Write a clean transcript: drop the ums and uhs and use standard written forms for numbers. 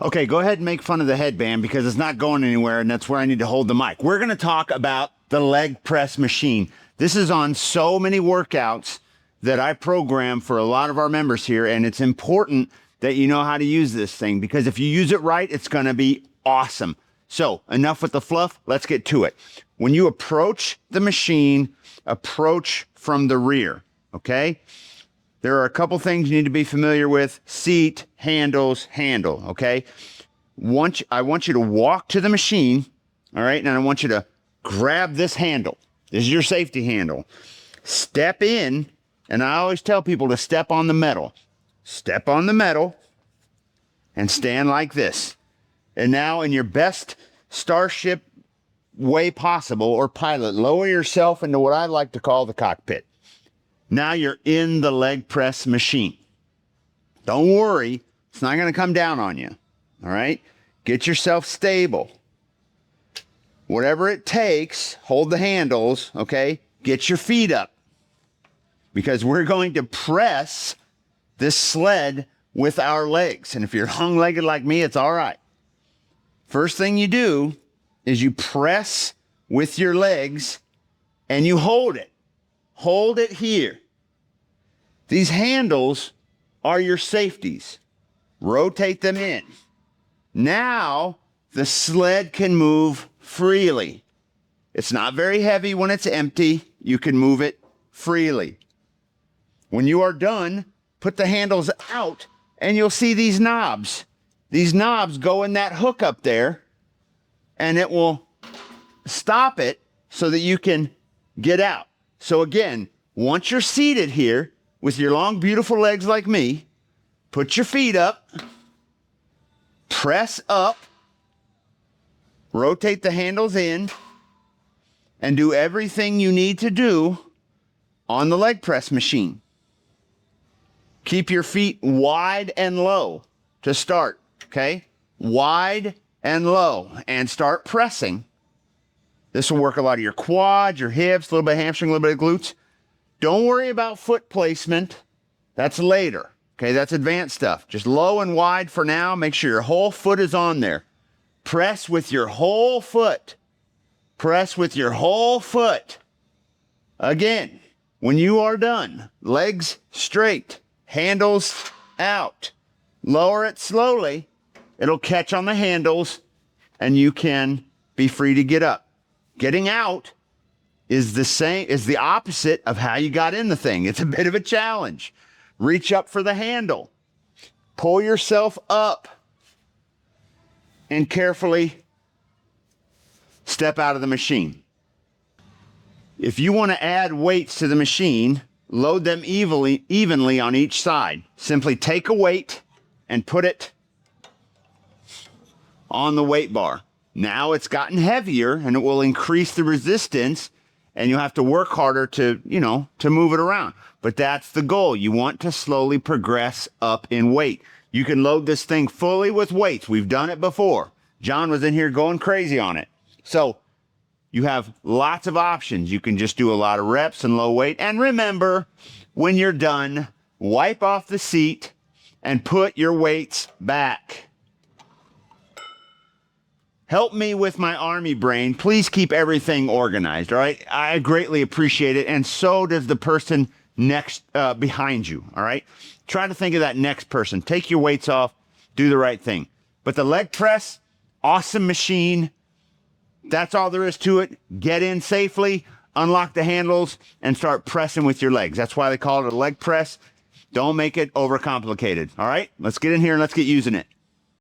Okay, go ahead and make fun of the headband because it's not going anywhere, and that's where I need to hold the mic. We're going to talk about the leg press machine. This is on so many workouts that I program for a lot of our members here, and it's important that you know how to use this thing because if you use it right, it's going to be awesome. So enough with the fluff. Let's get to it. When you approach the machine, approach from the rear, okay? There are a couple things you need to be familiar with. Seat, handles, handle, okay? I want you to walk to the machine, all right? And I want you to grab this handle. This is your safety handle. Step in, and I always tell people to step on the metal. Step on the metal and stand like this. And now in your best starship way possible, or pilot, lower yourself into what I like to call the cockpit. Now you're in the leg press machine. Don't worry, it's not going to come down on you. All right? Get yourself stable. Whatever it takes, hold the handles, okay? Get your feet up. Because we're going to press this sled with our legs. And if you're long-legged like me, it's all right. First thing you do is you press with your legs and you hold it. Hold it here. These handles are your safeties. Rotate them in. Now the sled can move freely. It's not very heavy when it's empty. You can move it freely. When you are done, put the handles out and you'll see these knobs. These knobs go in that hook up there and it will stop it so that you can get out. So again, once you're seated here with your long, beautiful legs like me, put your feet up, press up, rotate the handles in, and do everything you need to do on the leg press machine. Keep your feet wide and low to start, okay? Wide and low, and start pressing. This will work a lot of your quads, your hips, a little bit of hamstring, a little bit of glutes. Don't worry about foot placement. That's later. Okay, that's advanced stuff. Just low and wide for now. Make sure your whole foot is on there. Press with your whole foot. Press with your whole foot. Again, when you are done, legs straight, handles out. Lower it slowly. It'll catch on the handles and you can be free to get up. Getting out is the opposite of how you got in the thing. It's a bit of a challenge. Reach up for the handle. Pull yourself up and carefully step out of the machine. If you want to add weights to the machine, load them evenly on each side. Simply take a weight and put it on the weight bar. Now it's gotten heavier and it will increase the resistance and you'll have to work harder to move it around. But that's the goal. You want to slowly progress up in weight. You can load this thing fully with weights. We've done it before. John was in here going crazy on it. So you have lots of options. You can just do a lot of reps and low weight. And remember, when you're done, wipe off the seat and put your weights back. Help me with my Army brain. Please keep everything organized, all right? I greatly appreciate it, and so does the person next behind you, all right? Try to think of that next person. Take your weights off. Do the right thing. But the leg press, awesome machine. That's all there is to it. Get in safely, unlock the handles, and start pressing with your legs. That's why they call it a leg press. Don't make it overcomplicated, all right? Let's get in here and let's get using it.